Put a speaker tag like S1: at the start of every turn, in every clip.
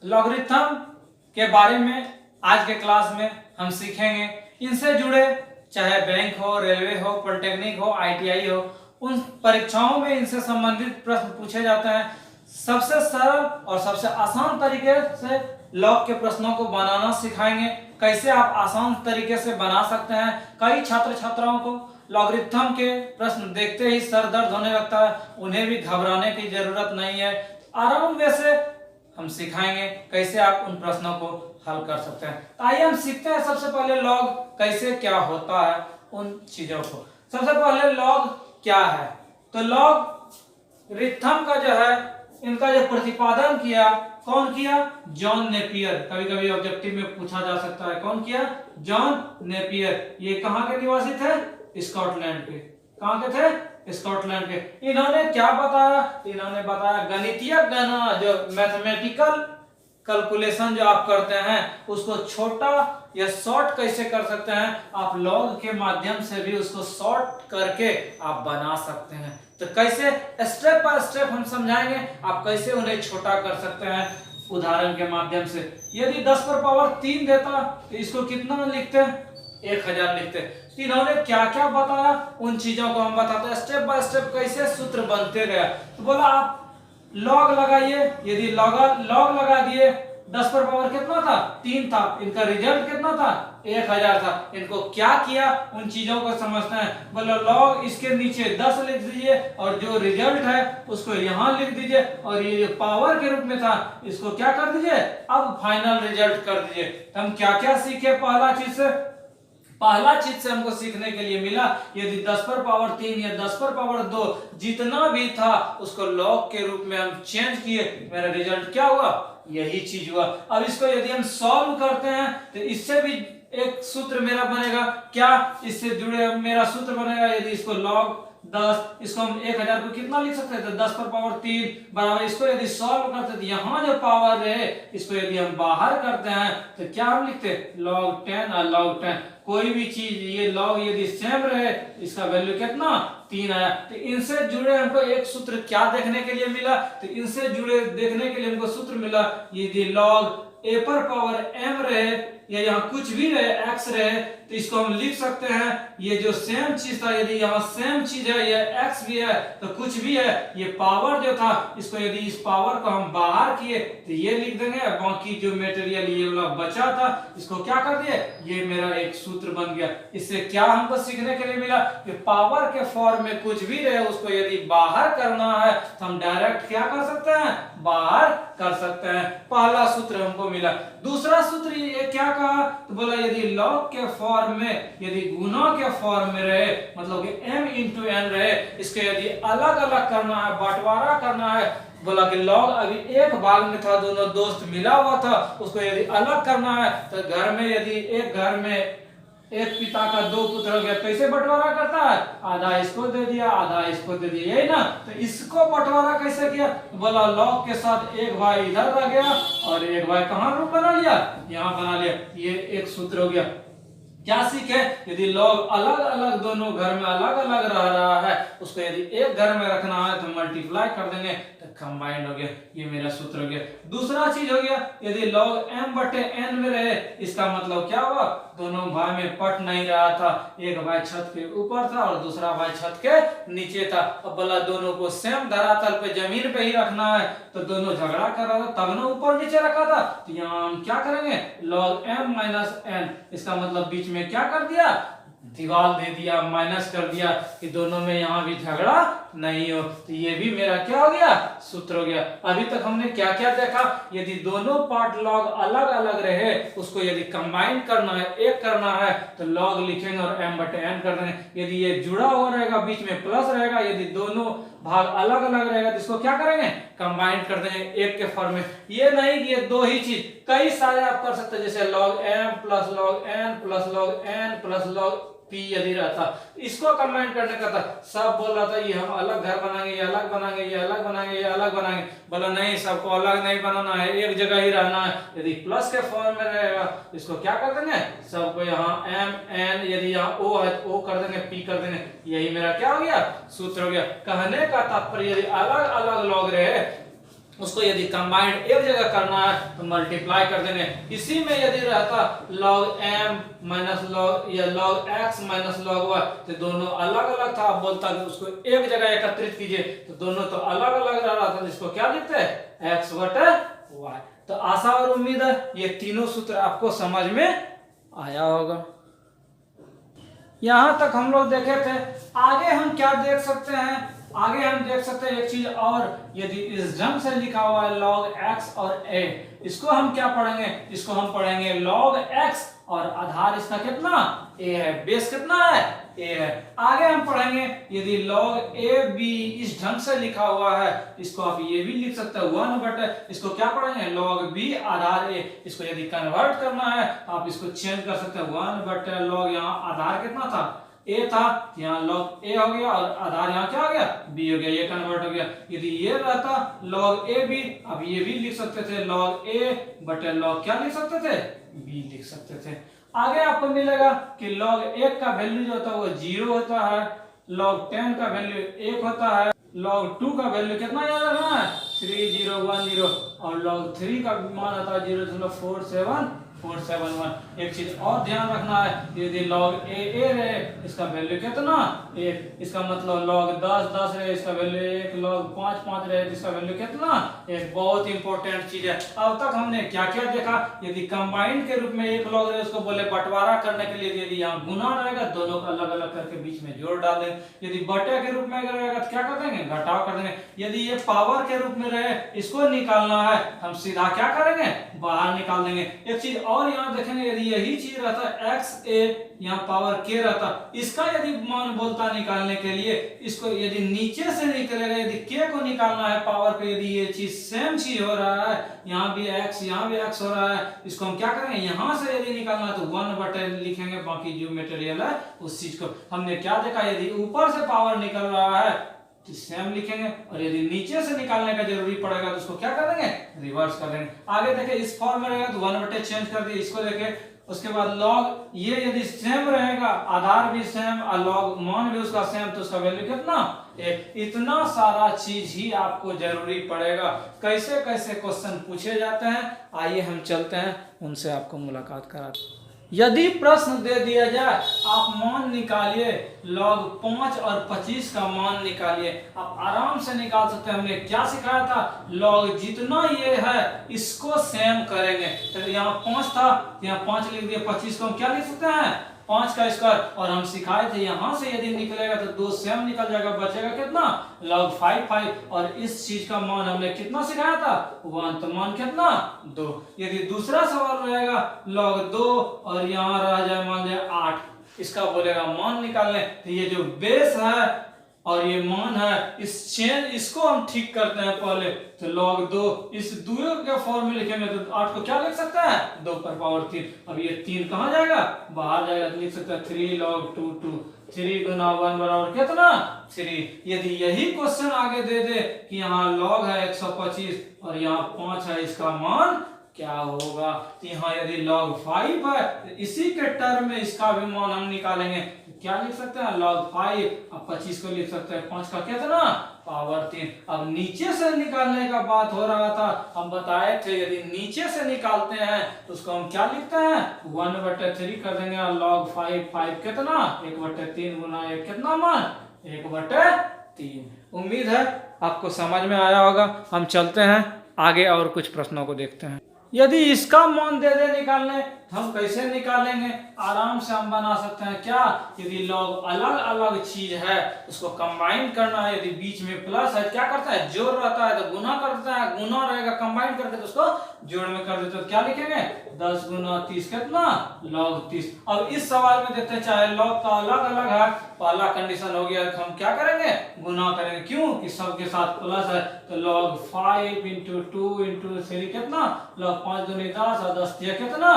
S1: Logarithm के बारे में आज के क्लास में हम सीखेंगे। इनसे जुड़े चाहे बैंक हो, रेलवे हो, पॉलिटेक्निक हो, आईटीआई हो, उन परीक्षाओं में इनसे संबंधित प्रश्न पूछे जाते हैं। सबसे सरल और सबसे आसान तरीके से लॉग के प्रश्नों को बनाना सिखाएंगे। कैसे आप आसान तरीके से बना सकते हैं। कई छात्र छात्राओं को लॉगरिथम के प्रश्न देखते ही सर दर्द होने लगता है, उन्हें भी घबराने की जरूरत नहीं है। आराम से हम सिखाएंगे कैसे आप उन प्रश्नों को हल कर सकते हैं। तो आइए हम सीखते हैं सबसे पहले लॉग कैसे क्या होता है, उन चीजों को। सबसे पहले लॉग क्या है, तो लॉग रिथम का जो है, इनका जो प्रतिपादन किया, कौन किया? John Napier. कभी कभी ऑब्जेक्टिव में पूछा जा सकता है कौन किया? John Napier. ये कहां के निवासी थे? स्कॉटलैंड के। कहां के थे? स्कॉटलैंड के। इन्होंने क्या बताया? इन्होंने बताया गणितीय गणना, जो मैथमेटिकल कैलकुलेशन जो आप करते हैं उसको छोटा या शॉर्ट कैसे कर सकते हैं। आप लॉग के माध्यम से भी उसको शॉर्ट करके आप बना सकते हैं। तो कैसे, स्टेप बाय स्टेप हम समझाएंगे आप कैसे उन्हें छोटा कर सकते हैं उदाहरण के माध्यम से। यदि 10 पर पावर 3 देता तो इसको कितना लिखते? 1000 लिखते। तो इन्होंने क्या क्या बताया, उन चीजों को हम बताते हैं स्टेप बाय स्टेप कैसे सूत्र बनते गया। तो बोला आप लॉग लगाइए। यदि लॉग लगा दिए, 10 पर पावर कितना था? 3 था। इनका रिजल्ट कितना था? 1000 था। इनको क्या किया, उन चीजों को समझते हैं। बोलो लॉग इसके नीचे 10 लिख दीजिए और जो रिजल्ट है उसको यहां लिख दीजिए, और ये जो पावर के रूप में था इसको क्या कर दीजिए, अब फाइनल रिजल्ट कर दीजिए। तो हम क्या क्या सीखे? पहला चीज से हमको सीखने के लिए मिला, यदि 10 पर पावर 3 या 10 पर पावर 2 जितना भी था उसको लॉग के रूप में हम चेंज किए, मेरा रिजल्ट क्या हुआ? यही चीज हुआ। अब इसको यदि हम सॉल्व करते हैं तो इससे भी एक सूत्र मेरा बनेगा। क्या इससे जुड़े मेरा सूत्र बनेगा? यदि इसको लॉग 10, इसको हम 1000 को कितना लिख सकते थे? 10 पर पावर 3 बराबर। इसको यदि सॉल्व करते तो यहाँ जो पावर रहे इसको यदि हम बाहर करते हैं तो क्या हम लिखते? log 10 और log 10। कोई भी चीज ये लॉग यदि सेम रहे, इसका वैल्यू कितना? 3 आया। तो इनसे जुड़े हमको एक सूत्र क्या देखने के लिए मिला? तो इनसे जुड़े देखने के लिए हमको सूत्र मिला, यदि लॉग a पर पावर m रहे या यहाँ कुछ भी रहे, x रहे, तो इसको हम लिख सकते हैं ये जो सेम चीज था, यदि यहाँ सेम चीज है, ये x भी है तो कुछ भी है, ये पावर जो था इसको यदि इस पावर को हम बाहर किए तो ये लिख देंगे। बाकी जो मटेरियल ये वाला बचा था इसको क्या कर दिए, ये मेरा एक सूत्र बन गया। इससे क्या हमको सीखने के लिए मिला कि पावर के फॉर्म में कुछ भी रहे उसको यदि बाहर करना है तो हम डायरेक्ट क्या कर सकते हैं, बाहर कर सकते हैं। पहला सूत्र हमको मिला। दूसरा सूत्र ये क्या कहा, तो बोला यदि लॉग के फॉर्म में, यदि गुना के फॉर्म में रहे, मतलब कि m इंटू n रहे, इसके यदि अलग अलग करना है, बंटवारा करना है, बोला कि लॉग अभी एक भाग में था, दोनों दोस्त मिला हुआ था, उसको यदि अलग करना है तो घर में यदि एक घर में एक पिता का 2 पुत्र हो गया, कैसे बंटवारा करता है? आधा इसको दे दिया, आधा इसको दे दिया, यही ना। तो इसको बंटवारा कैसे किया? तो बोला लॉग के साथ एक भाई इधर रह गया और एक भाई कहां रूप बना लिया, यहां बना लिया। ये एक सूत्र हो गया। क्या सीखे? यदि लॉग अलग अलग दोनों घर में अलग अलग रह रहा है, उसको यदि एक घर में रखना है तो मल्टीप्लाई कर देंगे तो कंबाइंड हो गया। ये मेरा सूत्र हो गया। दूसरा चीज हो गया, यदि लॉग m बटे n में रहे, इसका मतलब क्या हुआ, दोनों भाई में पट नहीं रहा था, एक भाई छत के ऊपर था और दूसरा भाई छत के नीचे था। अब बोला दोनों को सेम धरातल पे जमीन पे ही रखना है, तो दोनों झगड़ा कर रहा था तब ना ऊपर नीचे रखा था। तो यहाँ हम क्या करेंगे, log m माइनस n, इसका मतलब बीच में क्या कर दिया, दीवार दे दिया, माइनस कर दिया कि दोनों में यहाँ भी झगड़ा नहीं हो। तो ये भी मेरा क्या हो गया, सूत्र हो गया। अभी तक हमने क्या क्या देखा, यदि दोनों पार्ट लॉग अलग अलग रहे, उसको यदि कंबाइन करना है, एक करना है, तो लॉग लिखेंगे और m बटे n कर देंगे। यदि ये जुड़ा हुआ रहेगा, बीच में प्लस रहेगा, यदि दोनों भाग अलग अलग रहेगा तो इसको क्या करेंगे, कंबाइन कर देंगे एक के फॉर्म में। ये नहीं कि ये दो ही चीज, कई सारे आप कर सकते हैं, जैसे log m plus log n plus log n plus log p यदि रहता, इसको कंबाइन करने का था। सब बोल रहा था ये हम अलग घर बनाएंगे, ये अलग बनाएंगे, ये अलग बनाएंगे, ये अलग बनाएंगे। बोला नहीं, सबको अलग नहीं बनाना है, एक जगह ही रहना है। यदि प्लस के फॉर्म में रहेगा इसको क्या कर देंगे, सबको यहाँ m n, यदि यहाँ o है तो o कर देंगे, p कर देंगे। यही मेरा क्या हो गया, सूत्र हो गया। कहने का तात्पर्य यदि अलग अलग लॉग रहे, उसको यदि कंबाइंड एक जगह करना है तो मल्टीप्लाई कर देंगे। इसी में यदि रहता log m माइनस log या log x minus log y तो दोनों अलग अलग था, अब बोलता कि उसको एक जगह एकत्रित कीजिए तो दोनों तो अलग अलग रह रहा था, जिसको क्या लिखते हैं x बटे y। तो आशा और उम्मीद है ये तीनों सूत्र आपको समझ में आया होगा। यहां तक हम लोग देखे थे। आगे हम क्या देख सकते हैं, आगे हम देख सकते हैं एक चीज और, यदि इस ढंग से लिखा हुआ है log x और a, इसको हम क्या पढ़ेंगे, इसको हम पढ़ेंगे log x और आधार इसका कितना a है, बेस कितना है a है। आगे हम पढ़ेंगे यदि log a b इस ढंग से लिखा हुआ है, इसको आप ये भी लिख सकते हैं 1 बटे, इसको क्या पढ़ेंगे log b आधार a। इसको यदि कन्वर्ट करना है आप इसको चेंज कर सकते हैं 1 बटे log, यहाँ आधार कितना था a था, यहाँ log a हो गया और आधार यहाँ क्या हो गया b हो गया, ये कन्वर्ट हो गया। यदि ये रहता log a b, अब ये भी लिख सकते थे log a बटे log क्या लिख सकते थे b लिख सकते थे। आगे आपको मिलेगा कि log 1 का वैल्यू जो होता है वो 0 होता है, log 10 का वैल्यू 1 होता है, log 2 का वैल्यू कितना याद रखना है 3010 और log 3 का मान आता है 0.471। एक चीज और ध्यान रखना है, यदि log a रहे इसका वैल्यू कितना 1, इसका मतलब log 10 रहे इसका वैल्यू 1, log 5 रहे इसका वैल्यू कितना 1। बहुत इंपॉर्टेंट चीज है। अब तक हमने क्या क्या देखा, यदि कंबाइंड के रूप में एक log रहे उसको बोले बंटवारा करने के लिए, यदि यहाँ गुना रहेगा दोनों को अलग अलग करके बीच में जोड़ डाल देंगे। यदि बटे के रूप में रहेगा तो क्या कर देंगे घटाव कर देंगे। यदि ये पावर के रूप में रहे इसको निकालना है हम सीधा क्या करेंगे बाहर निकाल देंगे। एक चीज और यहाँ देखेंगे, यदि यही चीज रहता x a यहाँ पावर k रहता, इसका यदि मान बोलता निकालने के लिए, इसको यदि नीचे से निकलेगा, यदि k को निकालना है पावर को, यदि ये चीज सेम चीज हो रहा है, यहाँ भी x यहाँ भी x हो रहा है, इसको हम क्या करेंगे यहाँ से यदि निकालना है तो 1 बटे लिखेंगे, बाकी जो मटेरियल है उस चीज को। हमने क्या देखा, यदि ऊपर से पावर निकल रहा है तो सेम लिखेंगे, और यदि नीचे से निकालने का जरूरी पड़ेगा तो उसको क्या कर देंगे रिवर्स कर देंगे। आगे देखे इस फॉर्म में रहेगा तो 1 बटे चेंज कर दिए, इसको देखे उसके बाद log ये यदि सेम रहेगा, आधार भी सेम और log मान भी उसका सेम, तो उसका वैल्यू कितना 1। इतना सारा चीज ही आपको जरूरी पड़ेगा। कैसे कैसे क्वेश्चन पूछे जाते हैं आइए हम चलते हैं उनसे आपको मुलाकात कराते हैं। यदि प्रश्न दे दिया जाए आप मान निकालिए, log 5 और 25 का मान निकालिए, आप आराम से निकाल सकते हैं। हमने क्या सिखाया था, log जितना ये है इसको सेम करेंगे। तो यहाँ 5 था, यहाँ 5 लिख दिया, 25 को हम क्या लिख सकते हैं 5 का स्क्वायर, और हम सिखाए थे यहाँ से यदि निकलेगा तो 2 सेम निकल जाएगा, बचेगा कितना log 5। और इस चीज का मान हमने कितना सिखाया था 1, तो मान कितना 2। यदि दूसरा सवाल रहेगा log 2 और यहाँ रह जाए मान लिया 8, इसका बोलेगा मान निकालने, तो ये जो बेस है और ये मान है इस चेन इसको हम ठीक करते हैं पहले। तो log 2 इस 2 के फॉर्म में लिखेंगे तो 8 को क्या लिख सकते हैं 2 पर पावर 3। अब ये 3 कहाँ जाएगा बाहर जाएगा, तो लिख सकते हैं 3 log 2 3 गुना 1 बराबर कितना 3। यदि यही क्वेश्चन आगे दे दे कि यहाँ log है 125 और यहाँ 5 है, इसका मान क्या होगा, तो यहाँ यदि log 5 है तो इसी के टर्म में इसका भी मान हम निकालेंगे, तो क्या लिख सकते हैं log 5, अब 25 को लिख सकते हैं 5 का कितना पावर 3। अब नीचे से निकालने का बात हो रहा था, हम बताए थे यदि नीचे से निकालते हैं तो उसको हम क्या लिखते हैं 1 बटे 3 कर देंगे, log 5 कितना 1 बटे 3 गुना 1 कितना मान 1 बटे 3। उम्मीद है आपको समझ में आया होगा। हम चलते हैं आगे और कुछ प्रश्नों को देखते हैं। यदि इसका मान दे दे निकालने तो हम कैसे निकालेंगे, आराम से हम बना सकते हैं। क्या, यदि log अलग अलग चीज है उसको कंबाइन करना है, यदि बीच में प्लस है क्या करता है जोड़ रहता है तो गुना करता है, गुना रहेगा कंबाइन करके तो उसको जोड़ में कर देते, तो क्या लिखेंगे 10 गुना 30 कितना log 30। अब इस सवाल में देखते हैं चाहे log का अलग अलग है, पहला कंडीशन हो गया हम क्या करेंगे गुना करेंगे, क्यों कि सबके साथ प्लस है, तो log 5 × 2 × 3 कितना log 5 दूनी 10 और 10 दिया कितना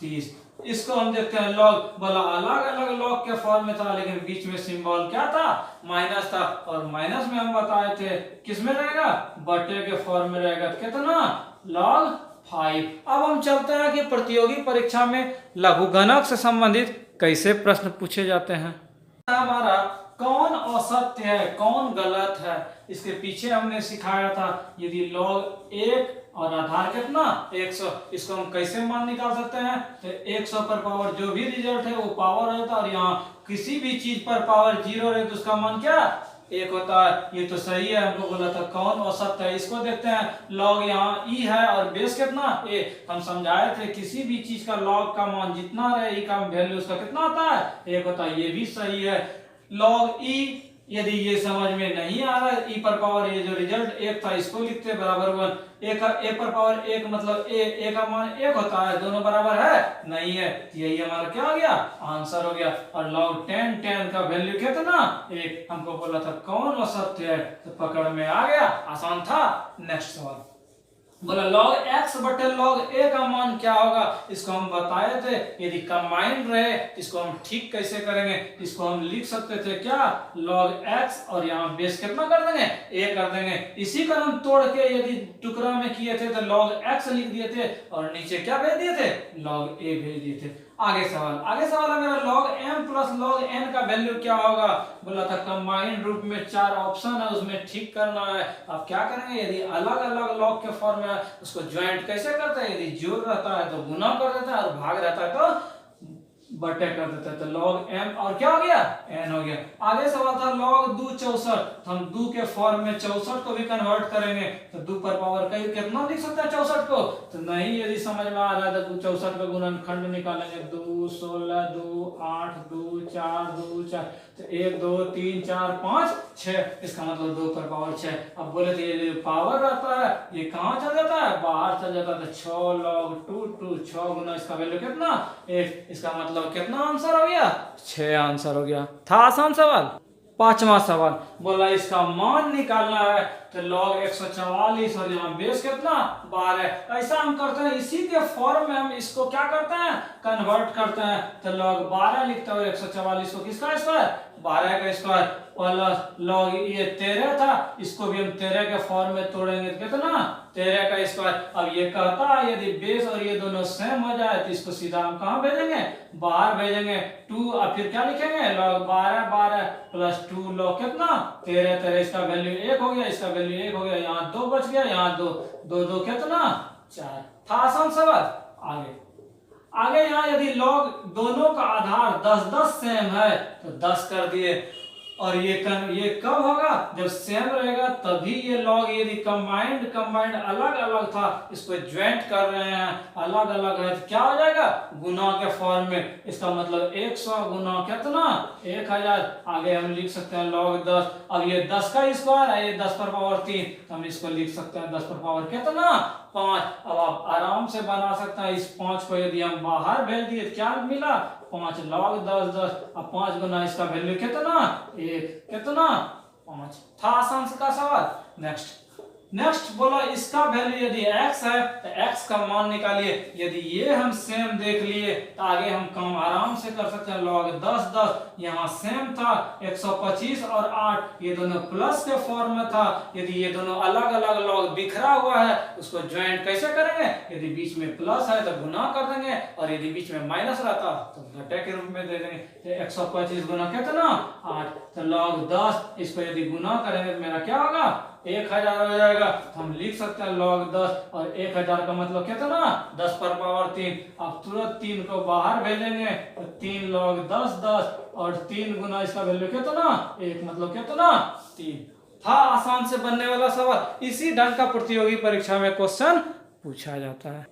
S1: 30। इसको हम देखते हैं log बोला अलग अलग log के फॉर्म में था, लेकिन बीच में सिंबल क्या था माइनस था, और माइनस में हम बताए थे किस में रहेगा बटे के फॉर्म में रहेगा, तो कितना log 5। अब हम चलते हैं कि प्रतियोगी परीक्षा में लघुगणक से संबंधित कैसे प्रश्न पूछे जाते हैं। हमारा कौन असत्य है, कौन गलत है। इसके पीछे हमने सिखाया था यदि log 1 और आधार कितना 100, इसको हम कैसे मान निकाल सकते हैं। तो 100 पर पावर जो भी रिजल्ट है वो पावर रहता है, और यहाँ किसी भी चीज पर पावर 0 रहे तो उसका मान क्या 1 होता है। ये तो सही है, हमको बोला था कौन औसत है। इसको देखते हैं, लॉग यहाँ ई है और बेस कितना ए। हम समझाए थे किसी भी चीज का लॉग का मान जितना रहे ई का वैल्यू उसका कितना होता है 1 होता है। ये भी सही है। लॉग ई यदि ये समझ में नहीं आ रहा है, ई पर पावर ये जो रिजल्ट 1 था इसको लिखते बराबर 1, ए पर पावर 1 मतलब ए का मान 1 होता है, दोनों बराबर है नहीं है, यही हमारा क्या हो गया आंसर हो गया। और log 10 का वैल्यू कितना 1, हमको बोला था कौन असत्य है, तो पकड़ में आ गया, आसान था। नेक्स्ट सवाल बोला log x बटे log a का मान क्या होगा। इसको हम बताए थे यदि कंबाइंड रहे इसको हम ठीक कैसे करेंगे। इसको हम लिख सकते थे क्या log x और यहाँ बेस कितना कर देंगे a कर देंगे। इसी का हम तोड़ के यदि टुकड़ा में किए थे तो log x लिख दिए थे और नीचे क्या भेज दिए थे log a भेज दिए थे। आगे सवाल है मेरा log m plus log n का वैल्यू क्या होगा। बोला था कंबाइंड रूप में 4 ऑप्शन है उसमें ठीक करना है। अब क्या करेंगे यदि अलग अलग log के फॉर्म में उसको ज्वाइंट कैसे करते हैं, यदि जोड़ रहता है तो गुना कर देता है और भाग रहता है तो बटे कर देता है। तो log m और क्या हो गया n हो गया। आगे सवाल था log 2 64, तो हम 2 के फॉर्म में 64 को भी कन्वर्ट करेंगे तो 2 पर पावर कहीं कितना लिख सकते हैं 64 को, तो नहीं यदि समझ में आ रहा है तो 64 का गुणनखंड निकालेंगे 2 16 2 8 2 4 2 4, तो 1 2 3 4 5 6, इसका मतलब 2 पर पावर 6। अब बोले तो ये पावर रहता है ये कहाँ चल जाता है बाहर चल जाता है, तो 6 log 2 6 गुना इसका वैल्यू कितना 1, इसका मतलब कितना आंसर हो गया 6 आंसर हो गया। था आसान सवाल। पांचवा सवाल बोला इसका मान निकालना है, तो log 144 और यहाँ बेस कितना 12। ऐसा हम करते हैं इसी के फॉर्म में हम इसको क्या करते हैं कन्वर्ट करते हैं, तो log 12 लिखते हैं और 144 को किसका स्क्वायर 12 का स्क्वायर प्लस log ये 13 था इसको भी हम 13 के फॉर्म में तोड़ेंगे कितना 13 का स्क्वायर। अब ये कहता है यदि बेस और ये दोनों सेम हो जाए तो इसको सीधा हम कहाँ भेजेंगे बाहर भेजेंगे 2, और फिर क्या लिखेंगे log 12 प्लस 2 log कितना 13 इसका वैल्यू 1 हो गया, इसका वैल्यू 1 हो गया, यहाँ 2 बच गया, यहाँ 2 कितना 4। था आसान सवाल। आगे यहाँ यदि log दोनों का आधार 10 सेम है तो 10 कर दिए, और ये कब होगा जब सेम रहेगा तभी ये log यदि कंबाइंड अलग अलग था इसको ज्वाइंट कर रहे हैं अलग अलग है तो क्या हो जाएगा गुना के फॉर्म में, इसका मतलब 100 गुना कितना 1000। आगे हम लिख सकते हैं log 10, अब ये 10 का स्क्वायर है ये 10 पर पावर 3, तो हम इसको लिख सकते हैं 10 पर पावर कितना 5। अब आप आराम से बना सकते हैं इस 5 को यदि हम बाहर भेज दिए तो क्या मिला 5 log 10 अब 5 गुना इसका वैल्यू कितना 1 कितना 5। था आसान का सवाल। नेक्स्ट बोला इसका वैल्यू यदि x है तो x का मान निकालिए। यदि ये हम सेम देख लिए तो आगे हम काम आराम से कर सकते हैं। log 10 यहाँ सेम था 125 और 8 ये दोनों प्लस के फॉर्म में था, यदि ये दोनों अलग अलग log बिखरा हुआ है उसको ज्वाइंट कैसे करेंगे, यदि बीच में प्लस है तो गुना कर देंगे और यदि बीच में माइनस रहता तो घटे के रूप में दे देंगे। तो 125 गुना कितना 8, तो log 10 इसको यदि गुना करेंगे तो मेरा क्या होगा 1000 हो जाएगा। तो हम लिख सकते हैं log 10 और 1000 का मतलब कितना 10 पर पावर 3। अब तुरंत 3 को बाहर भेजेंगे तो 3 log 10 और 3 गुना इसका वैल्यू कितना 1 मतलब कितना 3। था आसान से बनने वाला सवाल। इसी ढंग का प्रतियोगी परीक्षा में क्वेश्चन पूछा जाता है।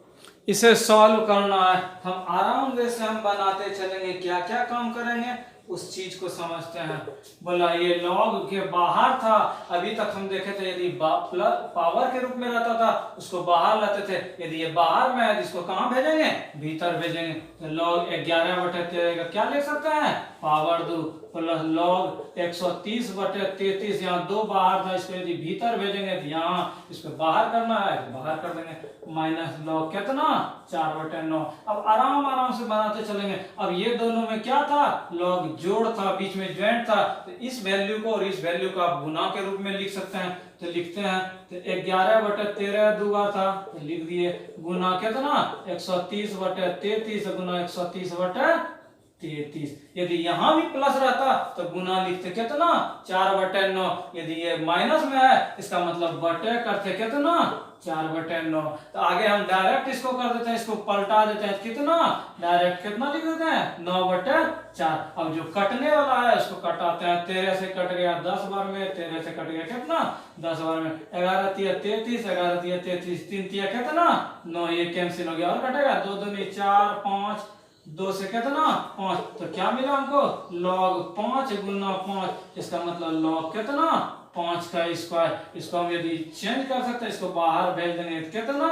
S1: इसे सॉल्व करना है, हम आराम से हम बनाते चलेंगे, क्या क्या काम करेंगे उस चीज को समझते हैं। बोला ये log के बाहर था, अभी तक हम देखे थे यदि पावर के रूप में रहता था उसको बाहर लाते थे, यदि ये बाहर में है तो इसको कहाँ भेजेंगे भीतर भेजेंगे। तो log 11/13 का क्या लिख सकते हैं पावर 2 प्लस log 130/33 यहाँ 2 बाहर था इसको यदि भीतर भेजेंगे तो यहाँ इसको बाहर करना है तो बाहर कर देंगे माइनस log कितना 4/9। अब आराम से बनाते चलेंगे। अब ये दोनों में क्या था log जोड़ था बीच में ज्वाइंट था, तो इस वैल्यू को और इस वैल्यू को आप गुना के रूप में लिख सकते हैं। तो लिखते हैं तो 11/13 दूगा था तो लिख दिए गुना कितना 130/33 गुना 130/33 33। यदि यहाँ भी प्लस रहता तो गुना लिखते कितना 4/9। यदि ये माइनस में है इसका मतलब बटे करते कितना 4/9। तो आगे हम डायरेक्ट इसको कर देते हैं, इसको पलटा देते हैं, कितना डायरेक्ट कितना लिख देते हैं 9/4। अब जो कटने वाला है उसको कटाते हैं, 13 से कट गया 10 बार में, 13 से कट गया कितना 10 बार में, 11 तिया 33, 11 तिया 33, 3 तिया कितना 9, ये कैंसिल हो गया और कटेगा 2 दूनी 4, 5, 2 से कितना 5। तो क्या मिला हमको log 5 गुना 5, इसका मतलब log कितना 5 का स्क्वायर। इसको हम यदि चेंज कर सकते हैं, इसको बाहर भेज देंगे तो कितना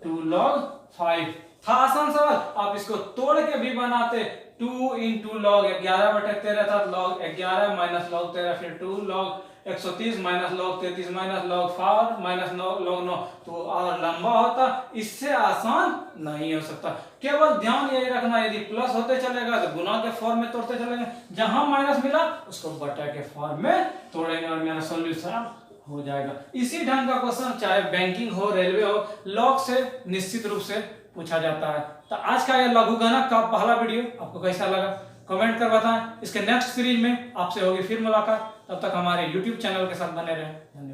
S1: 2 log 5। था आसान सवाल, आप इसको तोड़ के भी बनाते। 2 into log 11/13 था, log 11 माइनस log 13, फिर 2 log 130 minus log 33 minus log 4 minus log 9, तो और लंबा होता। इससे आसान नहीं हो सकता। केवल ध्यान यही रखना, यदि प्लस होते चलेगा तो गुना के फॉर्म में तोड़ते चलेंगे, जहां माइनस मिला उसको बटा के फॉर्म में तोड़ेंगे और मेरा सॉल्यूशन हो जाएगा। इसी ढंग का क्वेश्चन चाहे बैंकिंग हो, रेलवे हो, लॉग से निश्चित रूप से पूछा जाता है। तो आज का यह लघु गणक का पहला वीडियो आपको कैसा लगा कमेंट कर बताएं। इसके नेक्स्ट सीरीज में आपसे होगी फिर मुलाकात, तब तक हमारे YouTube चैनल के साथ बने रहें। धन्यवाद।